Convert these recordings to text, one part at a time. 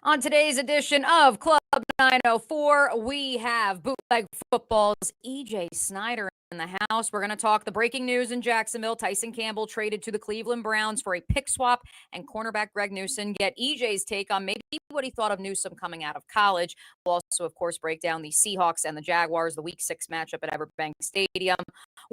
On today's edition of Club 904, we have Bootleg Football's EJ Snyder in the house. We're going to talk the breaking news in Jacksonville. Tyson Campbell traded to the Cleveland Browns for a pick swap, and cornerback Greg Newsome get EJ's take on maybe what he thought of Newsome coming out of college. We'll also, of course, break down the Seahawks and the Jaguars, the Week 6 matchup at Everbank Stadium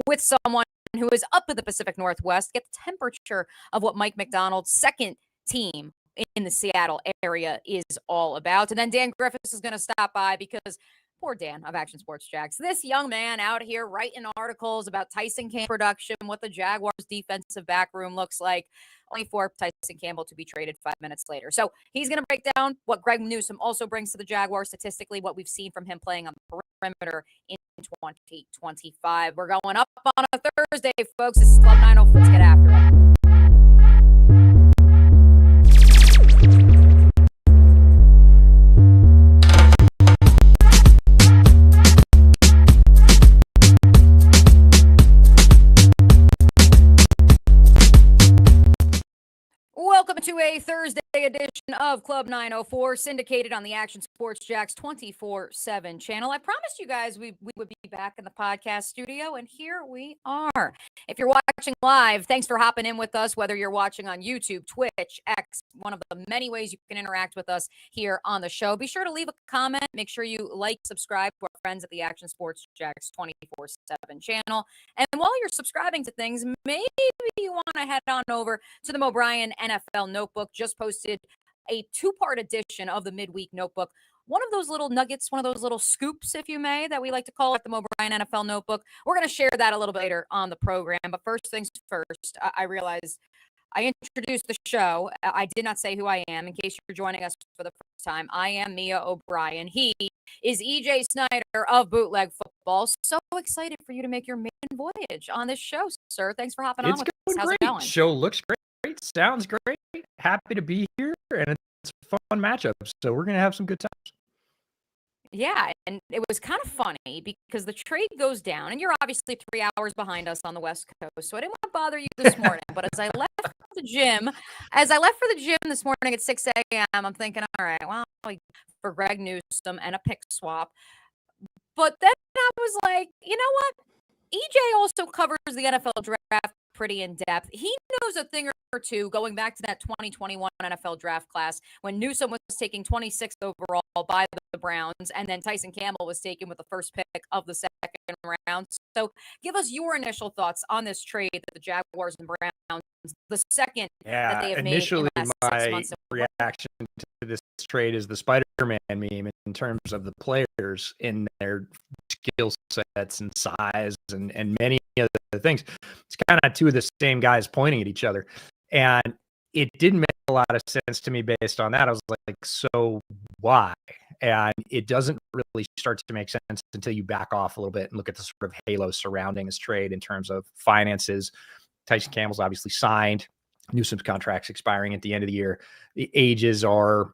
with someone who is up in the Pacific Northwest, get the temperature of what Mike McDonald's second team in the Seattle area is all about. And then Dan Griffiths is going to stop by because poor Dan of Action Sports Jags, this young man out here writing articles about Tyson Campbell production, what the Jaguars defensive back room looks like, only for Tyson Campbell to be traded 5 minutes later. So he's going to break down what Greg Newsome also brings to the Jaguars statistically, what we've seen from him playing on the perimeter in 2025. We're going up on a Thursday, folks. This is Club 904. Let's get after it. Welcome to a Thursday edition of Club 904, syndicated on the Action Sports Jax 24/7 channel. I promised you guys we would be back in the podcast studio, and here we are. If you're watching live, thanks for hopping in with us, whether you're watching on YouTube, Twitch, X, one of the many ways you can interact with us here on the show. Be sure to leave a comment. Make sure you like, subscribe to our friends at the Action Sports Jax 24/7 channel. And while you're subscribing to things, maybe you want to head on over to the O'Brien NFL Notebook. Just posted a 2-part edition of the midweek notebook. One of those little nuggets, one of those little scoops, if you may, that we like to call it, the O'Brien NFL Notebook. We're going to share that a little bit later on the program. But first things first, I realized I introduced the show. I did not say who I am. In case you're joining us for the first time, I am Mia O'Brien. He is EJ Snyder of Bootleg Football. So excited for you to make your maiden voyage on this show, sir. Thanks for hopping on with us. How's it going? Show looks great. Sounds great. Happy to be here, and it's a fun matchup. So we're going to have some good times. Yeah, and it was kind of funny because the trade goes down, and you're obviously 3 hours behind us on the West Coast, so I didn't want to bother you this morning. But as I left for the gym this morning at 6 a.m., I'm thinking, all right, well, for Greg Newsome and a pick swap. But then I was like, you know what? EJ also covers the NFL draft pretty in depth. He knows a thing or two going back to that 2021 NFL draft class when Newsome was taking 26th overall by the Browns, and then Tyson Campbell was taken with the first pick of the second round. So give us your initial thoughts on this trade that the Jaguars and Browns, the second that they have made in the last 6 months. Reaction to this trade is the Spider-Man meme in terms of the players in their skill sets and size and many other things. It's kind of two of the same guys pointing at each other. And it didn't make a lot of sense to me based on that. I was like, so why? And it doesn't really start to make sense until you back off a little bit and look at the sort of halo surrounding this trade in terms of finances. Tyson Campbell's obviously signed. Newsome's contract's expiring at the end of the year. The ages are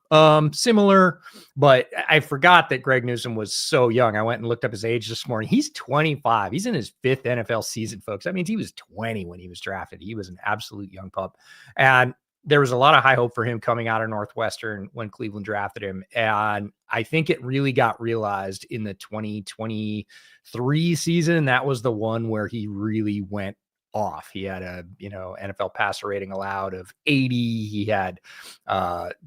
similar, but I forgot that Greg Newsome was so young. I went and looked up his age this morning. He's 25. He's in his 5th NFL season, folks. That means he was 20 when he was drafted. He was an absolute young pup. And there was a lot of high hope for him coming out of Northwestern when Cleveland drafted him. And I think it really got realized in the 2023 season. That was the one where he really went off. He had a, NFL passer rating allowed of 80. He had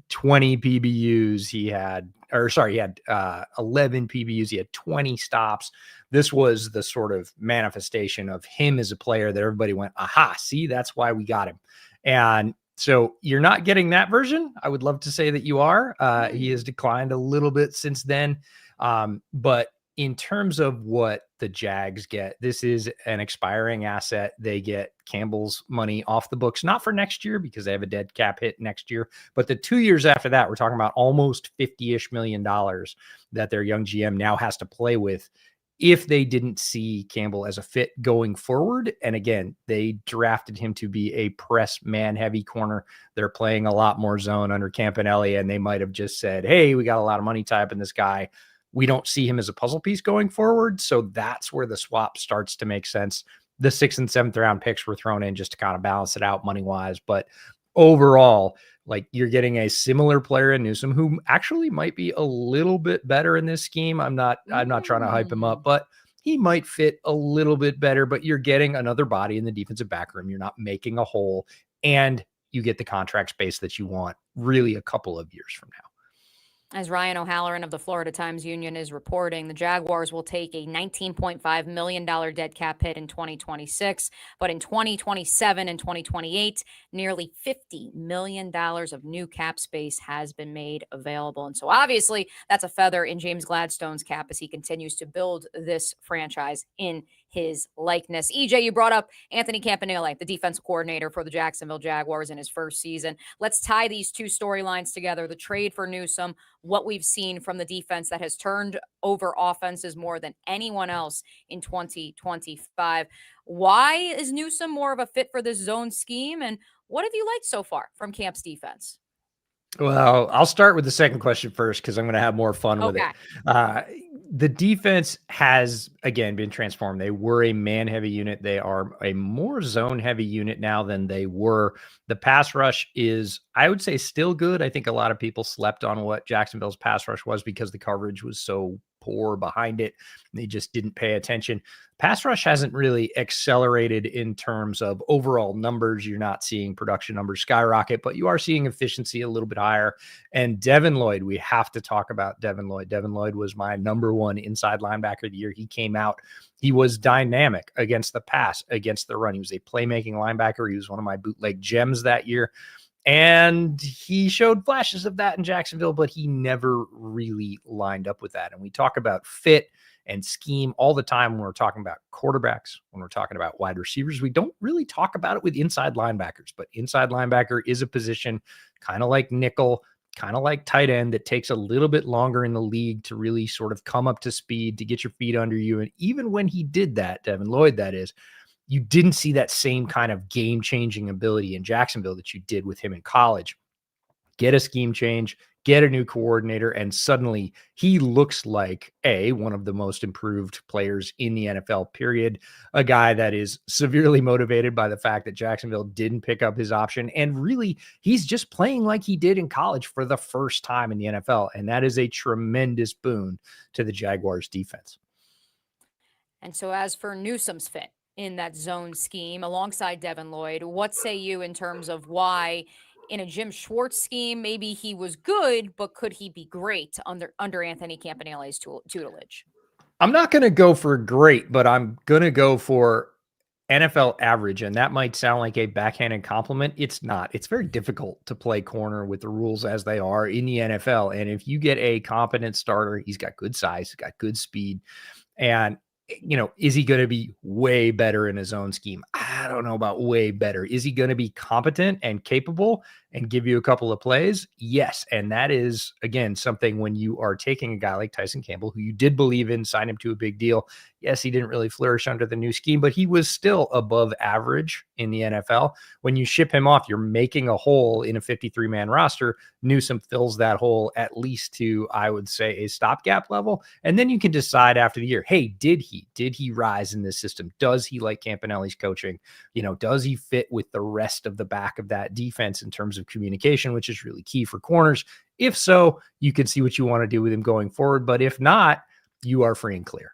20 PBUs. He had 11 PBUs. He had 20 stops. This was the sort of manifestation of him as a player that everybody went, aha, see, that's why we got him. And so you're not getting that version. I would love to say that you are. He has declined a little bit since then. But in terms of what the Jags get, this is an expiring asset. They get Campbell's money off the books, not for next year because they have a dead cap hit next year, but the 2 years after that, we're talking about almost $50-ish million that their young GM now has to play with if they didn't see Campbell as a fit going forward. And again, they drafted him to be a press man heavy corner. They're playing a lot more zone under Campanelli, and they might have just said, hey, we got a lot of money tied up in this guy. We don't see him as a puzzle piece going forward. So that's where the swap starts to make sense. The 6th and 7th round picks were thrown in just to kind of balance it out money wise. But overall, like, you're getting a similar player in Newsome who actually might be a little bit better in this scheme. I'm not trying to hype him up, but he might fit a little bit better. But you're getting another body in the defensive back room. You're not making a hole, and you get the contract space that you want really a couple of years from now. As Ryan O'Halloran of the Florida Times-Union is reporting, the Jaguars will take a $19.5 million dead cap hit in 2026, but in 2027 and 2028, nearly $50 million of new cap space has been made available. And so obviously that's a feather in James Gladstone's cap as he continues to build this franchise in his likeness. EJ, you brought up Anthony Campanile, the defensive coordinator for the Jacksonville Jaguars in his first season. Let's tie these two storylines together, the trade for Newsome, what we've seen from the defense that has turned over offenses more than anyone else in 2025. Why is Newsome more of a fit for this zone scheme? And what have you liked so far from Camp's defense? Well, I'll start with the second question first because I'm going to have more fun with it. The defense has, again, been transformed. They were a man-heavy unit. They are a more zone-heavy unit now than they were. The pass rush is, I would say, still good. I think a lot of people slept on what Jacksonville's pass rush was because the coverage was so poor behind it. They just didn't pay attention. Pass rush hasn't really accelerated in terms of overall numbers. You're not seeing production numbers skyrocket, but you are seeing efficiency a little bit higher. And Devin Lloyd, we have to talk about Devin Lloyd. Devin Lloyd was my number one inside linebacker of the year. He came out. He was dynamic against the pass, against the run. He was a playmaking linebacker. He was one of my bootleg gems that year. And he showed flashes of that in Jacksonville, but he never really lined up with that. And we talk about fit and scheme all the time when we're talking about quarterbacks, when we're talking about wide receivers. We don't really talk about it with inside linebackers, but inside linebacker is a position kind of like nickel, kind of like tight end that takes a little bit longer in the league to really sort of come up to speed, to get your feet under you. And even when he did that, Devin Lloyd, that is, you didn't see that same kind of game-changing ability in Jacksonville that you did with him in college. Get a scheme change, get a new coordinator, and suddenly he looks like one of the most improved players in the NFL, period. A guy that is severely motivated by the fact that Jacksonville didn't pick up his option. And really, he's just playing like he did in college for the first time in the NFL. And that is a tremendous boon to the Jaguars defense. And so as for Newsome's fit in that zone scheme alongside Devin Lloyd, what say you in terms of why in a Jim Schwartz scheme, maybe he was good, but could he be great under Anthony Campanile's tutelage? I'm not going to go for great, but I'm going to go for NFL average. And that might sound like a backhanded compliment. It's not. It's very difficult to play corner with the rules as they are in the NFL. And if you get a competent starter, he's got good size, he's got good speed, and is he going to be way better in his own scheme? I don't know about way better. Is he going to be competent and capable and give you a couple of plays? Yes. And that is, again, something when you are taking a guy like Tyson Campbell, who you did believe in, signed him to a big deal. Yes, he didn't really flourish under the new scheme, but he was still above average in the NFL. When you ship him off, you're making a hole in a 53-man roster. Newsome fills that hole at least to, I would say, a stopgap level. And then you can decide after the year, hey, did he rise in this system? Does he like Campanile's coaching? Does he fit with the rest of the back of that defense in terms of communication, which is really key for corners? If so, you can see what you want to do with him going forward. But if not, you are free and clear.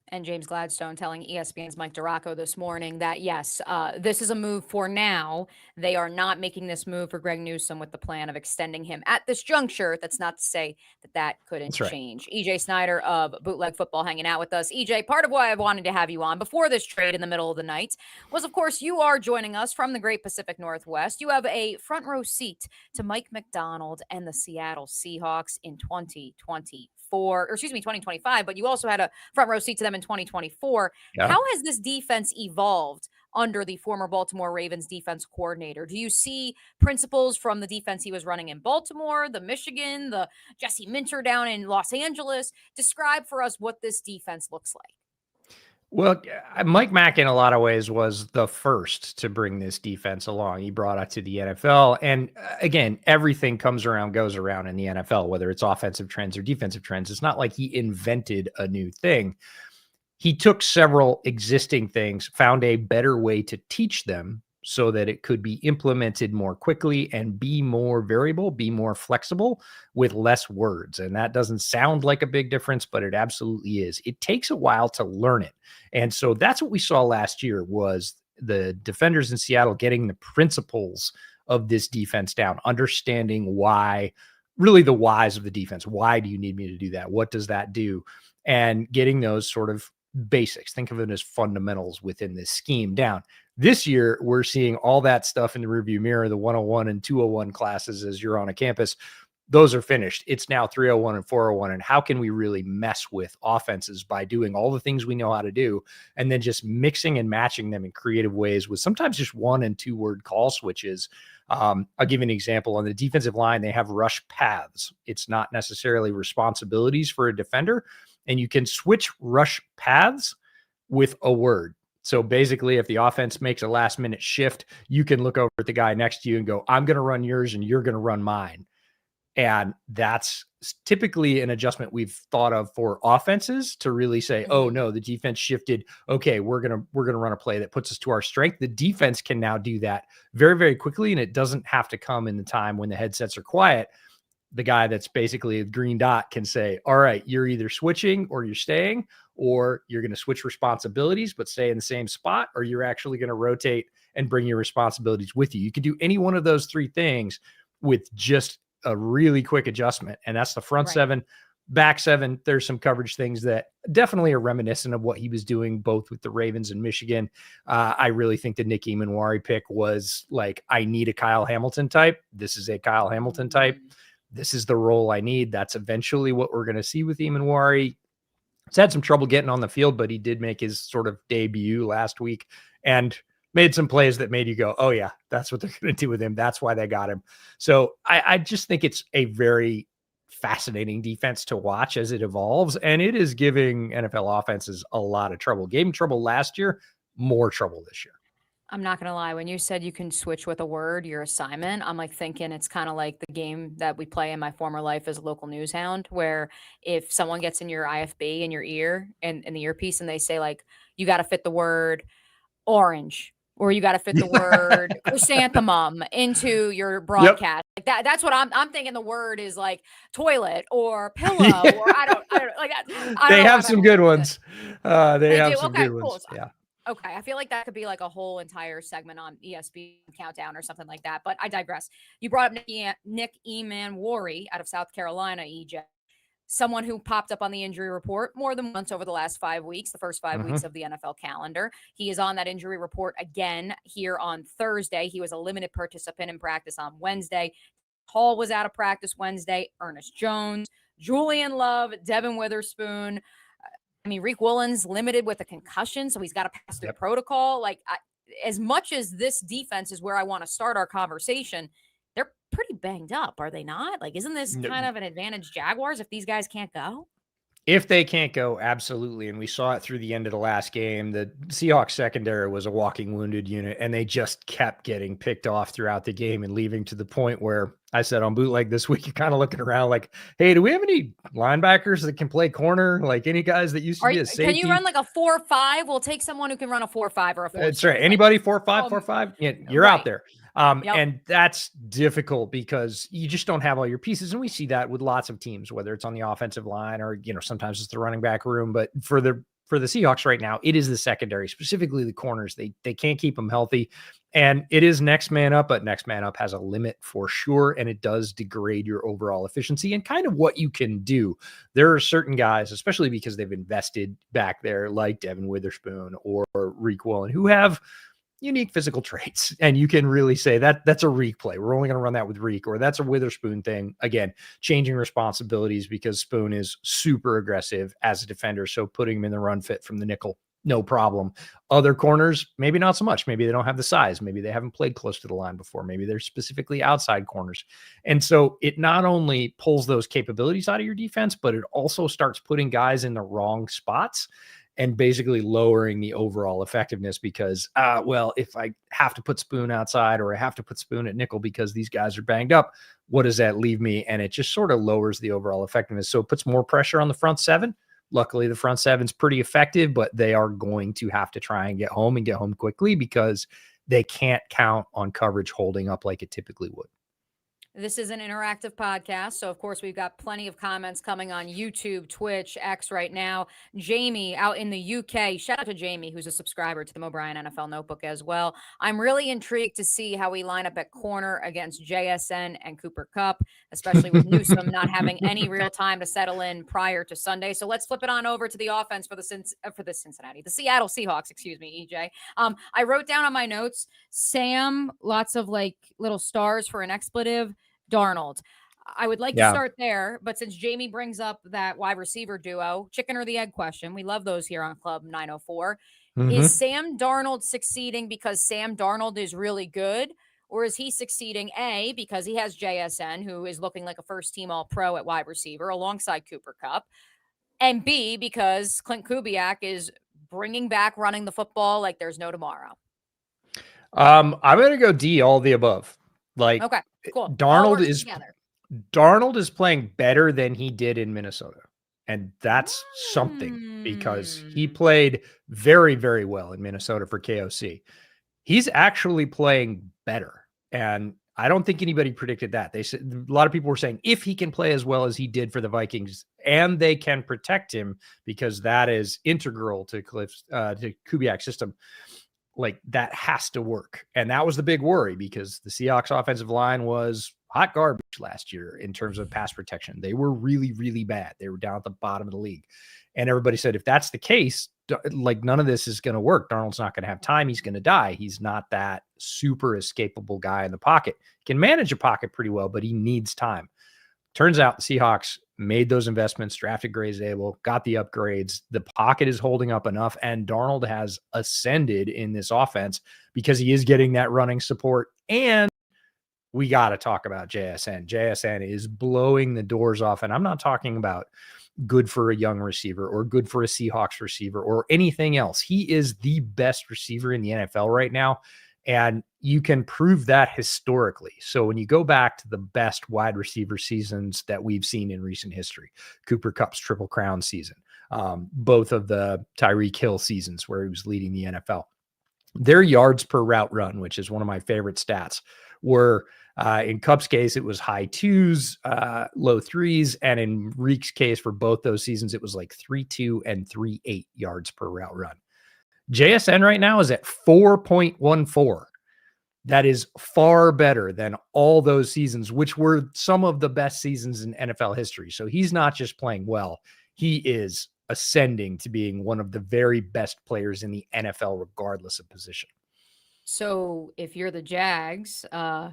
And James Gladstone telling ESPN's Mike DiRocco this morning that, yes, this is a move for now. They are not making this move for Greg Newsome with the plan of extending him at this juncture. That's not to say that couldn't change. EJ Snyder of Bootleg Football hanging out with us. EJ, part of why I wanted to have you on before this trade in the middle of the night was, of course, you are joining us from the Great Pacific Northwest. You have a front row seat to Mike Macdonald and the Seattle Seahawks in 2025, but you also had a front row seat to them in 2024. Yeah. How has this defense evolved under the former Baltimore Ravens defense coordinator? Do you see principles from the defense he was running in Baltimore, the Michigan, the Jesse Minter down in Los Angeles? Describe for us what this defense looks like. Well, Mike Mack in a lot of ways was the first to bring this defense along. He brought it to the NFL. And again, everything goes around in the NFL, whether it's offensive trends or defensive trends. It's not like he invented a new thing. He took several existing things, found a better way to teach them so that it could be implemented more quickly and be more variable, be more flexible with less words. And that doesn't sound like a big difference, but it absolutely is. It takes a while to learn it. And so that's what we saw last year was the defenders in Seattle getting the principles of this defense down, understanding why, really the whys of the defense. Why do you need me to do that? What does that do? And getting those sort of basics, think of it as fundamentals within this scheme down. This year, we're seeing all that stuff in the rearview mirror, the 101 and 201 classes as you're on a campus. Those are finished. It's now 301 and 401. And how can we really mess with offenses by doing all the things we know how to do and then just mixing and matching them in creative ways with sometimes just 1 and 2 word call switches. I'll give you an example. On the defensive line, they have rush paths. It's not necessarily responsibilities for a defender. And you can switch rush paths with a word. So basically, if the offense makes a last minute shift, you can look over at the guy next to you and go, I'm going to run yours and you're going to run mine. And that's typically an adjustment we've thought of for offenses to really say, oh no, the defense shifted. Okay, we're going to run a play that puts us to our strength. The defense can now do that very, very quickly. And it doesn't have to come in the time when the headsets are quiet. The guy that's basically a green dot can say, all right, you're either switching or you're staying, or you're going to switch responsibilities, but stay in the same spot, or you're actually going to rotate and bring your responsibilities with you. You can do any one of those 3 things with just a really quick adjustment. And that's the front 7, back 7. There's some coverage things that definitely are reminiscent of what he was doing both with the Ravens and Michigan. I really think the Nick Emanwari pick was like, I need a Kyle Hamilton type. This is a Kyle Hamilton type. This is the role I need. That's eventually what we're going to see with Emanwari. He's had some trouble getting on the field, but he did make his sort of debut last week and made some plays that made you go, oh yeah, that's what they're going to do with him. That's why they got him. So I just think it's a very fascinating defense to watch as it evolves. And it is giving NFL offenses a lot of trouble. Gave him trouble last year, more trouble this year. I'm not going to lie. When you said you can switch with a word, your assignment, I'm like thinking it's kind of like the game that we play in my former life as a local news hound, where if someone gets in your IFB in your ear and in the earpiece and they say like, you got to fit the word orange, or you got to fit the word chrysanthemum into your broadcast. Like that's what I'm thinking. The word is like toilet or pillow, or I don't like that. They have some good ones. They have some good ones. Yeah. Okay, I feel like that could be like a whole entire segment on ESPN Countdown or something like that, but I digress. You brought up Nick Emanwari out of South Carolina, EJ, someone who popped up on the injury report more than once over the last 5 weeks, the first 5 weeks of the NFL calendar. He is on that injury report again here on Thursday. He was a limited participant in practice on Wednesday. Hall was out of practice Wednesday. Ernest Jones, Julian Love, Devin Witherspoon. I mean, Reek Woolen's limited with a concussion, so he's got to pass through protocol. Like, as much as this defense is where I want to start our conversation, they're pretty banged up, are they not? Like, isn't this kind of an advantage Jaguars if these guys can't go? If they can't go, absolutely. And we saw it through the end of the last game. The Seahawks secondary was a walking wounded unit, and they just kept getting picked off throughout the game and leaving to the point where I said on Bootleg this week, you're kind of looking around like, hey, do we have any linebackers that can play corner? Like any guys that used to be a safety? Can you run like a 4-5? We'll take someone who can run a 4-5 or a 4. That's right. Anybody 4-5, 4-5? Yeah, you're out there. And that's difficult because you just don't have all your pieces. And we see that with lots of teams, whether it's on the offensive line or, sometimes it's the running back room. But for the Seahawks right now, it is the secondary, specifically the corners. They can't keep them healthy. And it is next man up, but next man up has a limit for sure. And it does degrade your overall efficiency and kind of what you can do. There are certain guys, especially because they've invested back there, like Devin Witherspoon or Reek Woolen, who have unique physical traits. And you can really say that's a Reek play. We're only going to run that with Reek, or that's a Witherspoon thing. Again, changing responsibilities because Spoon is super aggressive as a defender. So putting him in the run fit from the nickel, no problem. Other corners, maybe not so much. Maybe they don't have the size. Maybe they haven't played close to the line before. Maybe they're specifically outside corners. And so it not only pulls those capabilities out of your defense, but it also starts putting guys in the wrong spots and basically lowering the overall effectiveness because, if I have to put Spoon outside or I have to put Spoon at nickel because these guys are banged up, what does that leave me? And it just sort of lowers the overall effectiveness. So it puts more pressure on the front 7. Luckily, the front 7's pretty effective, but they are going to have to try and get home quickly because they can't count on coverage holding up like it typically would. This is an interactive podcast, so of course we've got plenty of comments coming on YouTube, Twitch, X right now. Jamie out in the UK, shout out to Jamie, who's a subscriber to the Mo Bryan NFL Notebook as well. I'm really intrigued to see how we line up at corner against JSN and Cooper Kupp, especially with Newsome not having any real time to settle in prior to Sunday. So let's flip it on over to the offense for the Seattle Seahawks, excuse me, EJ. I wrote down on my notes, Sam, lots of like little stars for an expletive. Darnold. I would like to start there, but since Jamie brings up that wide receiver duo, chicken or the egg question, we love those here on Club 904. Is Sam Darnold succeeding because Sam Darnold is really good, or is he succeeding, A, because he has JSN, who is looking like a first-team All-Pro at wide receiver alongside Cooper Kupp, and B, because Clint Kubiak is bringing back running the football like there's no tomorrow? I'm going to go D, all the above. Like, okay, cool. Darnold is playing better than he did in Minnesota. And that's something, because he played very, very well in Minnesota for KOC. He's actually playing better. And I don't think anybody predicted that. They said, a lot of people were saying, if he can play as well as he did for the Vikings and they can protect him, because that is integral to Kubiak's system, like that has to work. And that was the big worry, because the Seahawks offensive line was hot garbage last year in terms of pass protection. They were really, really bad. They were down at the bottom of the league. And everybody said, if that's the case, like none of this is going to work. Darnold's not going to have time. He's going to die. He's not that super escapable guy in the pocket. He can manage a pocket pretty well, but he needs time. Turns out the Seahawks made those investments, drafted Gray's Abel, got the upgrades. The pocket is holding up enough, and Darnold has ascended in this offense because he is getting that running support. And we got to talk about JSN. JSN is blowing the doors off, and I'm not talking about good for a young receiver or good for a Seahawks receiver or anything else. He is the best receiver in the NFL right now. And you can prove that historically. So when you go back to the best wide receiver seasons that we've seen in recent history, Cooper Kupp's Triple Crown season, both of the Tyreek Hill seasons where he was leading the NFL, their yards per route run, which is one of my favorite stats, were in Kupp's case, it was high 2s, low 3s. And in Reek's case, for both those seasons, it was like 3.2 and 3.8 yards per route run. JSN right now is at 4.14. That is far better than all those seasons, which were some of the best seasons in NFL history. So he's not just playing well. He is ascending to being one of the very best players in the NFL, regardless of position. So if you're the Jags, how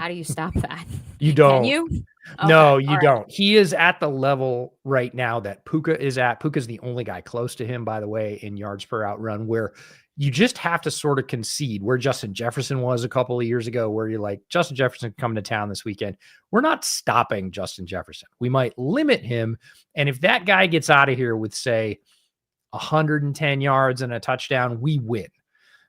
do you stop that? You don't. Can you? Okay. No, you don't. He is at the level right now that Puka is at. Puka's the only guy close to him, by the way, in yards per out run, where you just have to sort of concede where Justin Jefferson was a couple of years ago, where you're like, Justin Jefferson coming to town this weekend. We're not stopping Justin Jefferson. We might limit him. And if that guy gets out of here with, say, 110 yards and a touchdown, we win.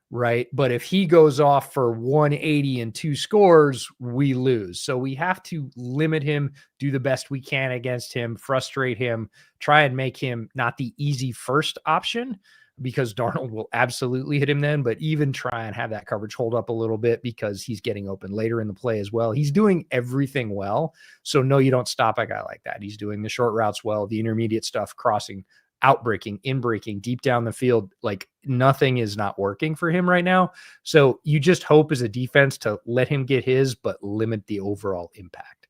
Right. But if he goes off for 180 and 2 scores, we lose. So we have to limit him, do the best we can against him, frustrate him, try and make him not the easy first option, because Darnold will absolutely hit him then, but even try and have that coverage hold up a little bit because he's getting open later in the play as well. He's doing everything well. So no, you don't stop a guy like that. He's doing the short routes well, the intermediate stuff, crossing, outbreaking, in-breaking, deep down the field. Like nothing is not working for him right now. So you just hope as a defense to let him get his, but limit the overall impact.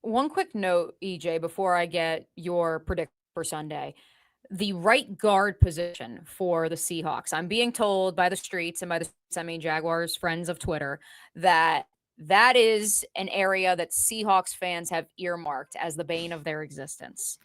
One quick note, EJ, before I get your prediction for Sunday. The right guard position for the Seahawks. I'm being told by the streets, and by the streets I mean Jaguars friends of Twitter, that is an area that Seahawks fans have earmarked as the bane of their existence.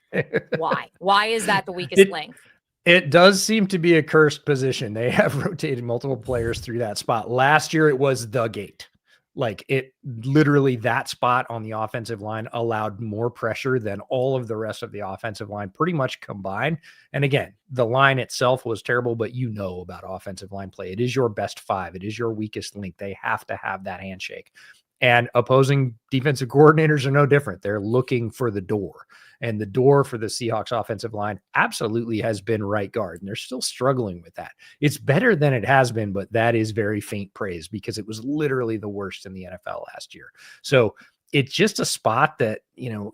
Why? Why is that the weakest link? It does seem to be a cursed position. They have rotated multiple players through that spot. Last year, it was the gate. Like it literally, that spot on the offensive line allowed more pressure than all of the rest of the offensive line pretty much combined. And again, the line itself was terrible, but you know about offensive line play. It is your best 5. It is your weakest link. They have to have that handshake. And opposing defensive coordinators are no different. They're looking for the door. And the door for the Seahawks offensive line absolutely has been right guard. And they're still struggling with that. It's better than it has been, but that is very faint praise because it was literally the worst in the NFL last year. So it's just a spot that,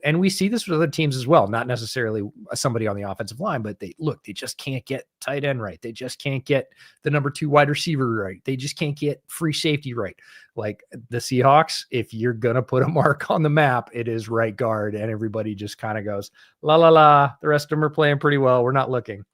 and we see this with other teams as well, not necessarily somebody on the offensive line, but they just can't get tight end right. They just can't get the number 2 wide receiver right. They just can't get free safety right. Like the Seahawks, if you're going to put a mark on the map, it is right guard. And everybody just kind of goes, la, la, la. The rest of them are playing pretty well. We're not looking.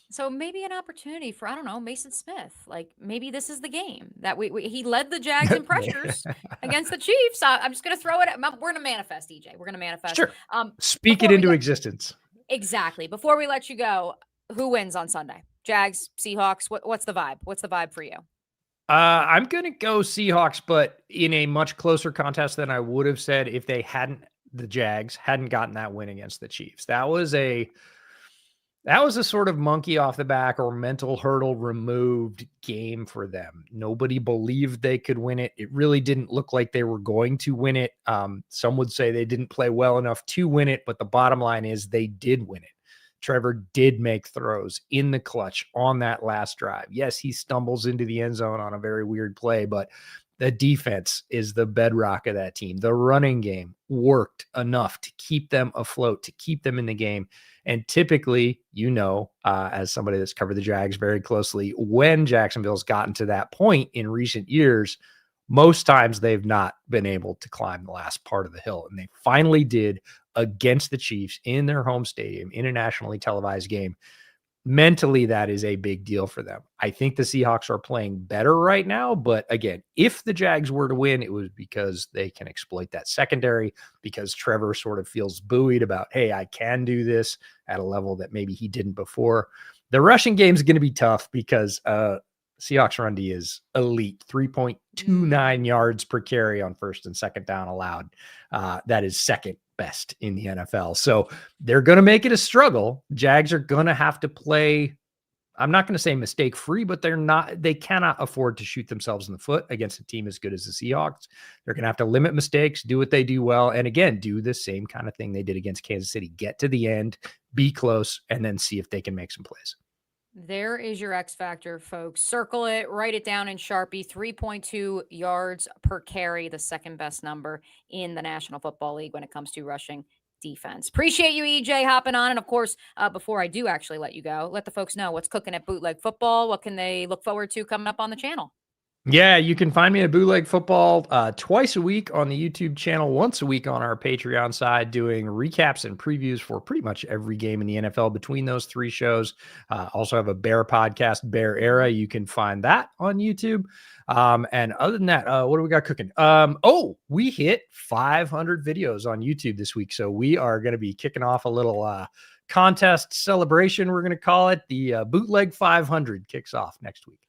So maybe an opportunity for, I don't know, Mason Smith. Like maybe this is the game that he led the Jags in pressures against the Chiefs. I'm just going to throw it. We're going to manifest, EJ. We're going to manifest. Sure. Speak it into existence. Exactly. Before we let you go, who wins on Sunday? Jags, Seahawks. What's the vibe? What's the vibe for you? I'm going to go Seahawks, but in a much closer contest than I would have said if the Jags hadn't gotten that win against the Chiefs. That was a sort of monkey off the back or mental hurdle removed game for them. Nobody believed they could win it. It really didn't look like they were going to win it. Some would say they didn't play well enough to win it, but the bottom line is they did win it. Trevor did make throws in the clutch on that last drive. Yes, he stumbles into the end zone on a very weird play, but the defense is the bedrock of that team. The running game worked enough to keep them afloat, to keep them in the game. And typically, as somebody that's covered the Jags very closely, when Jacksonville's gotten to that point in recent years, most times they've not been able to climb the last part of the hill. And they finally did against the Chiefs in their home stadium in a nationally televised game. Mentally, that is a big deal for them. I think the Seahawks are playing better right now. But again, if the Jags were to win, it was because they can exploit that secondary, because Trevor sort of feels buoyed about, hey, I can do this at a level that maybe he didn't before. The rushing game is going to be tough because Seahawks run D is elite, 3.29 yards per carry on first and second down allowed. That is second best in the NFL. So they're going to make it a struggle. Jags are going to have to play, I'm not going to say mistake free, but they cannot afford to shoot themselves in the foot against a team as good as the Seahawks. They're going to have to limit mistakes, do what they do well. And again, do the same kind of thing they did against Kansas City. Get to the end, be close, and then see if they can make some plays. There is your X factor, folks. Circle it, write it down in Sharpie. 3.2 yards per carry, the second best number in the National Football League when it comes to rushing defense. Appreciate you, EJ, hopping on. And of course, before I do actually let you go, let the folks know what's cooking at Bootleg Football. What can they look forward to coming up on the channel? Yeah, you can find me at Bootleg Football twice a week on the YouTube channel, once a week on our Patreon side, doing recaps and previews for pretty much every game in the NFL between those 3 shows. Also have a Bear podcast, Bear Era. You can find that on YouTube. And other than that, what do we got cooking? We hit 500 videos on YouTube this week. So we are going to be kicking off a little contest celebration, we're going to call it. The Bootleg 500 kicks off next week.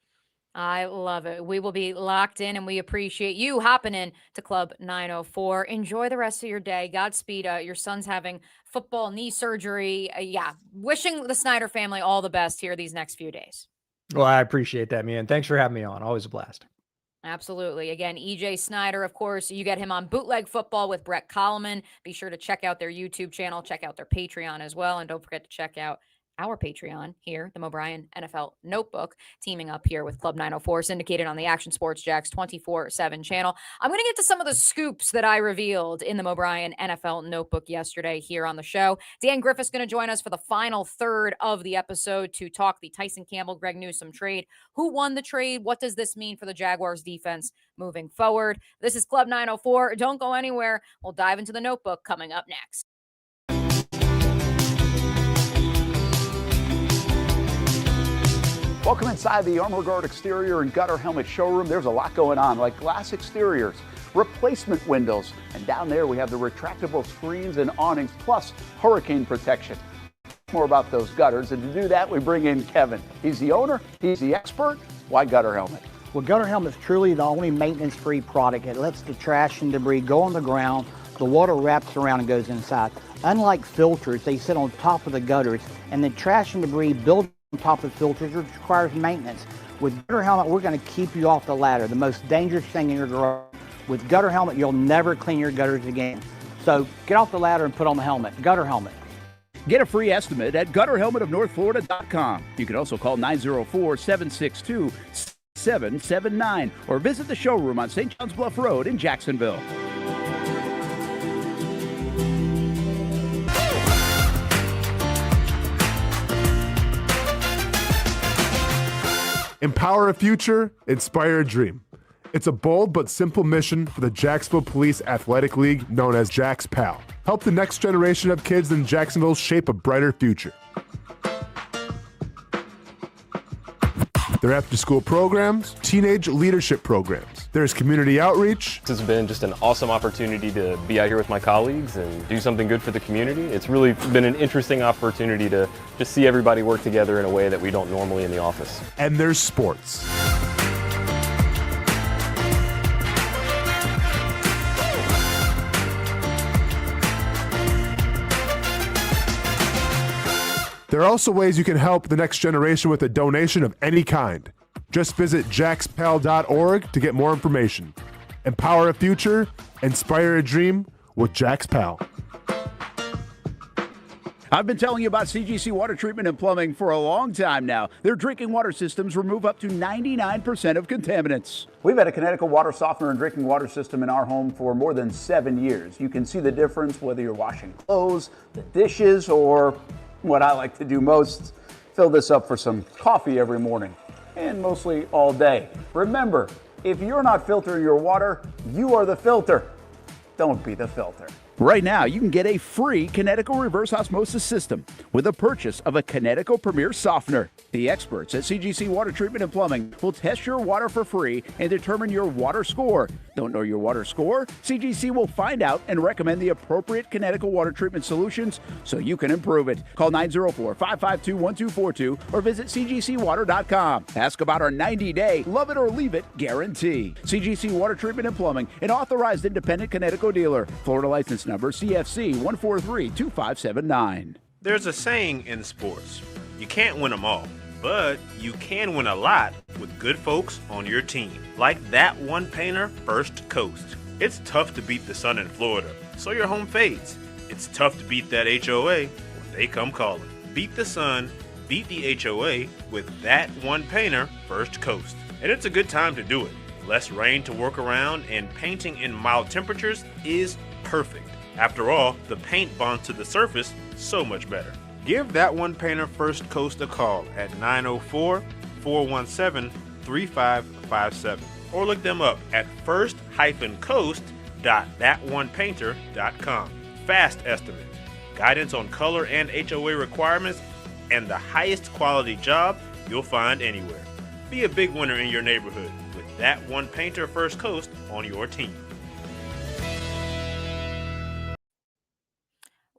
I love it. We will be locked in, and we appreciate you hopping in to Club 904. Enjoy the rest of your day. Godspeed. Your son's having football knee surgery. Wishing the Snyder family all the best here these next few days. Well, I appreciate that, man. Thanks for having me on. Always a blast. Absolutely. Again, EJ Snyder, of course, you get him on Bootleg Football with Brett Coleman. Be sure to check out their YouTube channel, check out their Patreon as well, and don't forget to check out our Patreon here, the O'Brien NFL Notebook, teaming up here with Club 904, syndicated on the Action Sports Jax 24/7 channel. I'm going to get to some of the scoops that I revealed in the O'Brien NFL Notebook yesterday here on the show. Dan Griffith's going to join us for the final third of the episode to talk the Tyson Campbell, Greg Newsome trade. Who won the trade? What does this mean for the Jaguars defense moving forward? This is Club 904. Don't go anywhere. We'll dive into the Notebook coming up next. Welcome inside the Armor Guard exterior and gutter helmet showroom. There's a lot going on, like glass exteriors, replacement windows, and down there we have the retractable screens and awnings, plus hurricane protection. More about those gutters, and to do that we bring in Kevin. He's the owner, he's the expert. Why Gutter Helmet? Well, Gutter Helmet is truly the only maintenance-free product. It lets the trash and debris go on the ground, the water wraps around and goes inside. Unlike filters, they sit on top of the gutters, and the trash and debris build on top of filters, which requires maintenance. With Gutter Helmet, we're going to keep you off the ladder, the most dangerous thing in your garage. With gutter helmet, you'll never clean your gutters again. So get off the ladder and put on the helmet. Gutter helmet. Get a free estimate at gutterhelmetofnorthflorida.com. You can also call 904-762-779 or visit the showroom on St. John's Bluff Road in Jacksonville. Empower a future, inspire a dream. It's a bold but simple mission for the Jacksonville Police Athletic League known as Jax PAL. Help the next generation of kids in Jacksonville shape a brighter future. Their after-school programs, teenage leadership programs. There's community outreach. This has been just an awesome opportunity to be out here with my colleagues and do something good for the community. It's really been an interesting opportunity to just see everybody work together in a way that we don't normally in the office. And there's sports. There are also ways you can help the next generation with a donation of any kind. Just visit jaxpal.org to get more information. Empower a future, inspire a dream with Jax PAL. I've been telling you about CGC Water Treatment and Plumbing for a long time now. Their drinking water systems remove up to 99% of contaminants. We've had a Connecticut water softener and drinking water system in our home for more than 7 years. You can see the difference whether you're washing clothes, the dishes, or what I like to do most, fill this up for some coffee every morning and mostly all day. Remember, if you're not filtering your water, you are the filter. Don't be the filter. Right now, you can get a free Kinetico reverse osmosis system with a purchase of a Kinetico Premier softener. The experts at CGC Water Treatment and Plumbing will test your water for free and determine your water score. Don't know your water score? CGC will find out and recommend the appropriate Kinetico water treatment solutions so you can improve it. Call 904-552-1242 or visit cgcwater.com. Ask about our 90-day love it or leave it guarantee. CGC Water Treatment and Plumbing, an authorized independent Kinetico dealer. Florida license number CFC 1432579. There's a saying in sports, you can't win them all, but you can win a lot with good folks on your team. Like that one painter, First Coast. It's tough to beat the sun in Florida, so your home fades. It's tough to beat that HOA when they come calling. Beat the sun, beat the HOA with that one painter, First Coast. And it's a good time to do it. Less rain to work around and painting in mild temperatures is perfect. After all, the paint bonds to the surface so much better. Give that one painter First Coast a call at 904-417-3557 or look them up at first-coast.thatonepainter.com. Fast estimate, guidance on color and HOA requirements, and the highest quality job you'll find anywhere. Be a big winner in your neighborhood with that one painter First Coast on your team.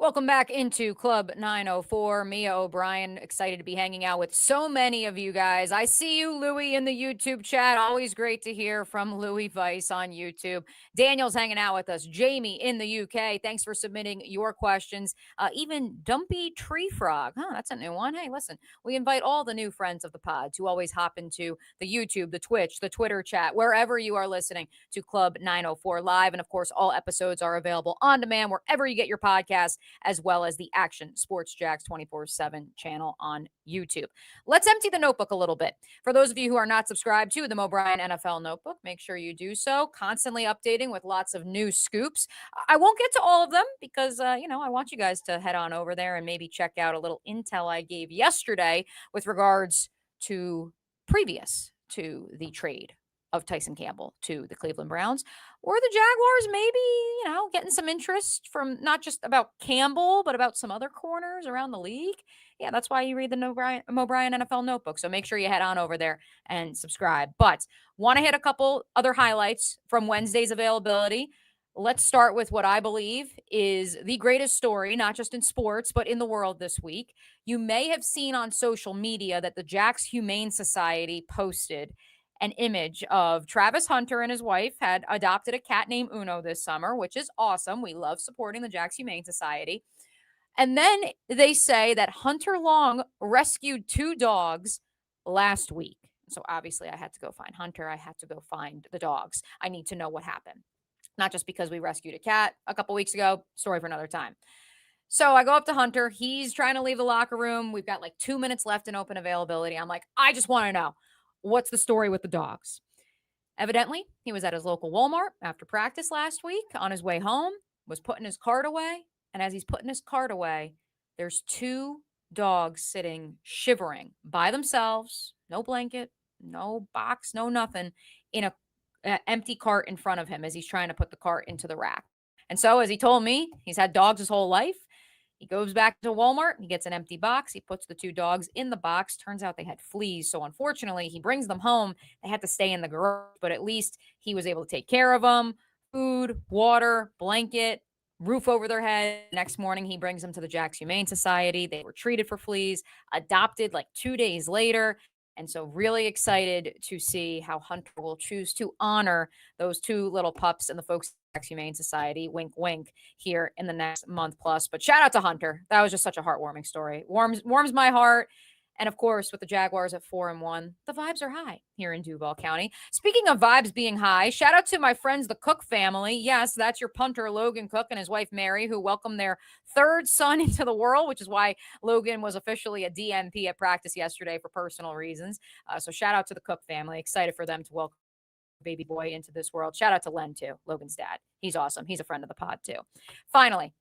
Welcome back into Club 904. Mia O'Brien, excited to be hanging out with so many of you guys. I see you, Louie, in the YouTube chat. Always great to hear from Louie Weiss on YouTube. Daniel's hanging out with us. Jamie in the UK, thanks for submitting your questions. Even Dumpy Tree Frog. That's a new one. Hey, listen, we invite all the new friends of the pod to always hop into the YouTube, the Twitch, the Twitter chat, wherever you are listening to Club 904 Live. And of course, all episodes are available on demand wherever you get your podcasts, as well as the Action Sports Jacks 24/7 channel on YouTube. Let's empty the notebook a little bit. For those of you who are not subscribed to the Mo Bryan NFL Notebook, make sure you do so. Constantly updating with lots of new scoops. I won't get to all of them because, I want you guys to head on over there and maybe check out a little intel I gave yesterday with regards to previous to the trade of Tyson Campbell to the Cleveland Browns, or the Jaguars maybe, getting some interest from not just about Campbell, but about some other corners around the league. Yeah, that's why you read the Mo Bryan NFL Notebook. So make sure you head on over there and subscribe. But want to hit a couple other highlights from Wednesday's availability. Let's start with what I believe is the greatest story, not just in sports, but in the world this week. You may have seen on social media that the Jacks Humane Society posted an image of Travis Hunter and his wife had adopted a cat named Uno this summer, which is awesome. We love supporting the Jacks Humane Society. And then they say that Hunter Long rescued 2 dogs last week. So obviously I had to go find Hunter. I had to go find the dogs. I need to know what happened. not just because we rescued a cat a couple weeks ago, story for another time. So I go up to Hunter. He's trying to leave the locker room. We've got like 2 minutes left in open availability. I'm like, I just want to know, what's the story with the dogs? Evidently, he was at his local Walmart after practice last week. On his way home, was putting his cart away. And as he's putting his cart away, there's 2 dogs sitting shivering by themselves, no blanket, no box, no nothing, in a empty cart in front of him as he's trying to put the cart into the rack. And so, as he told me, he's had dogs his whole life. He goes back to Walmart. He gets an empty box. He puts the 2 dogs in the box. Turns out they had fleas. So unfortunately, he brings them home. They had to stay in the garage, but at least he was able to take care of them. Food, water, blanket, roof over their head. Next morning, he brings them to the Jack's Humane Society. They were treated for fleas, adopted like 2 days later. And so really excited to see how Hunter will choose to honor those 2 little pups and the folks at Humane Society, wink, wink, here in the next month plus. But shout out to Hunter. That was just such a heartwarming story. Warms my heart. And of course, with the Jaguars at 4-1, the vibes are high here in Duval County. Speaking of vibes being high, shout out to my friends, the Cook family. Yes, that's your punter, Logan Cook, and his wife, Mary, who welcomed their 3rd son into the world, which is why Logan was officially a DNP at practice yesterday for personal reasons. So shout out to the Cook family. Excited for them to welcome baby boy into this world. Shout out to Len, too, Logan's dad. He's awesome. He's a friend of the pod, too. Finally,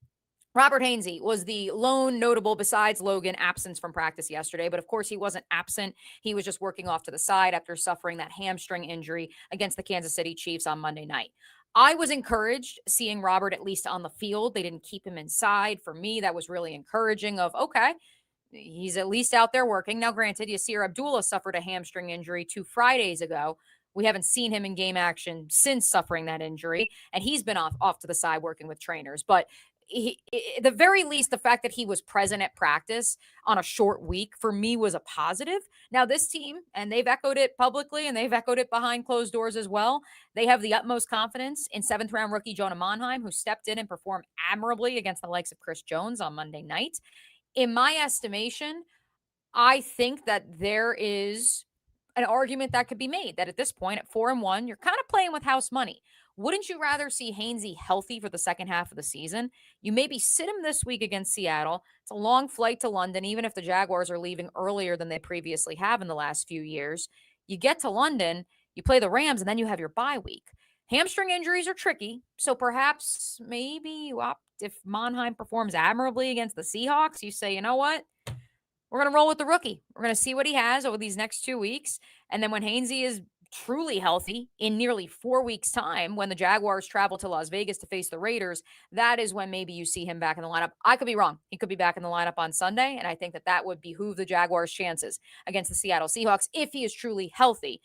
Robert Hainsey was the lone notable, besides Logan, absence from practice yesterday. But of course, he wasn't absent. He was just working off to the side after suffering that hamstring injury against the Kansas City Chiefs on Monday night. I was encouraged seeing Robert at least on the field. They didn't keep him inside. For me, that was really encouraging of, okay, he's at least out there working. Now, granted, Yasir Abdullah suffered a hamstring injury 2 Fridays ago. We haven't seen him in game action since suffering that injury, and he's been off to the side working with trainers. But at the very least, the fact that he was present at practice on a short week for me was a positive. Now, this team, and they've echoed it publicly and they've echoed it behind closed doors as well, they have the utmost confidence in 7th-round rookie Jonah Monheim, who stepped in and performed admirably against the likes of Chris Jones on Monday night. In my estimation, I think that there is an argument that could be made that at this point, at 4-1, you're kind of playing with house money. Wouldn't you rather see Hainsey healthy for the second half of the season? You maybe sit him this week against Seattle. It's a long flight to London, even if the Jaguars are leaving earlier than they previously have in the last few years. You get to London, you play the Rams, and then you have your bye week. Hamstring injuries are tricky, so perhaps maybe you opt, if Monheim performs admirably against the Seahawks, you say, you know what? We're going to roll with the rookie. We're going to see what he has over these next 2 weeks. And then when Hainsey is truly healthy in nearly 4 weeks' time, when the Jaguars travel to Las Vegas to face the Raiders, that is when maybe you see him back in the lineup. I could be wrong. He could be back in the lineup on Sunday, and I think that that would behoove the Jaguars' chances against the Seattle Seahawks if he is truly healthy.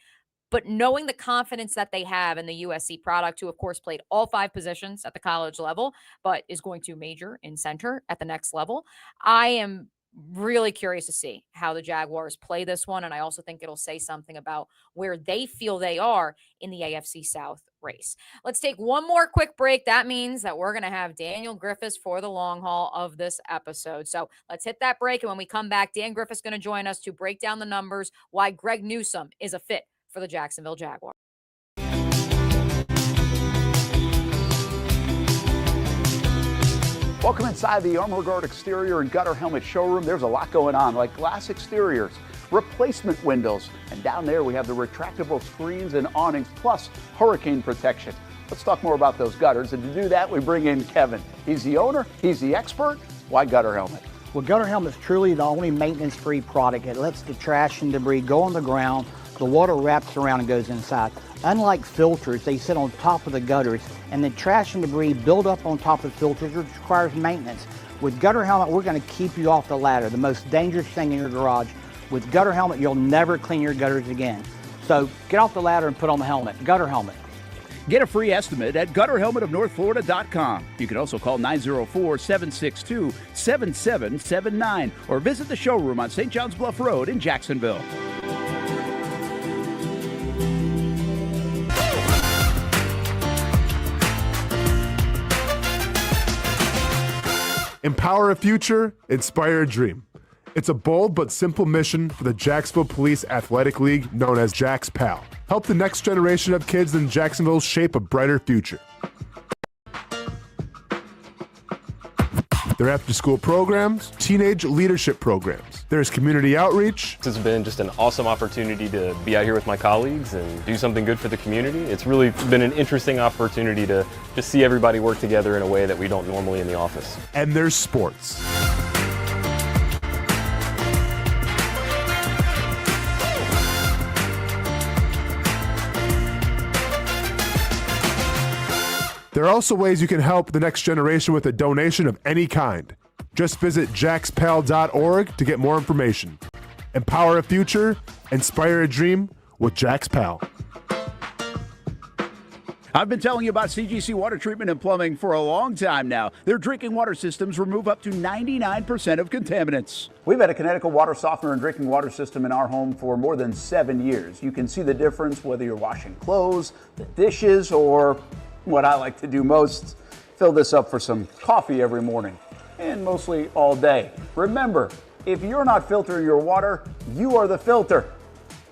But knowing the confidence that they have in the USC product, who, of course, played all 5 positions at the college level, but is going to major in center at the next level, I am really curious to see how the Jaguars play this one. And I also think it'll say something about where they feel they are in the AFC South race. Let's take one more quick break. That means that we're going to have Daniel Griffiths for the long haul of this episode. So let's hit that break. And when we come back, Dan Griffiths is going to join us to break down the numbers, why Greg Newsome is a fit for the Jacksonville Jaguars. Welcome inside the Armor Guard exterior and gutter helmet showroom. There's a lot going on, like glass exteriors, replacement windows, and down there we have the retractable screens and awnings, plus hurricane protection. Let's talk more about those gutters, and to do that, we bring in Kevin. He's the owner, he's the expert. Why gutter helmet? Well, gutter helmet is truly the only maintenance-free product. It lets the trash and debris go on the ground. The water wraps around and goes inside. Unlike filters, they sit on top of the gutters, and the trash and debris build up on top of filters, which requires maintenance. With gutter helmet, we're going to keep you off the ladder, the most dangerous thing in your garage. With gutter helmet, you'll never clean your gutters again. So get off the ladder and put on the helmet. Gutter helmet. Get a free estimate at gutterhelmetofnorthflorida.com. You can also call 904-762-7779 or visit the showroom on St. John's Bluff Road in Jacksonville. Empower a future, inspire a dream. It's a bold but simple mission for the Jacksonville Police Athletic League known as Jack's PAL. Help the next generation of kids in Jacksonville shape a brighter future. their after-school programs, teenage leadership programs. There's community outreach. It's been just an awesome opportunity to be out here with my colleagues and do something good for the community. It's really been an interesting opportunity to just see everybody work together in a way that we don't normally in the office. And there's sports. There are also ways you can help the next generation with a donation of any kind. Just visit jaxpal.org to get more information. Empower a future, inspire a dream with Jax Pal. I've been telling you about CGC Water Treatment and Plumbing for a long time now. Their drinking water systems remove up to 99% of contaminants. We've had a Connecticut water softener and drinking water system in our home for more than 7 years. You can see the difference whether you're washing clothes, the dishes, or what I like to do most, fill this up for some coffee every morning and mostly all day. Remember, if you're not filtering your water, you are the filter.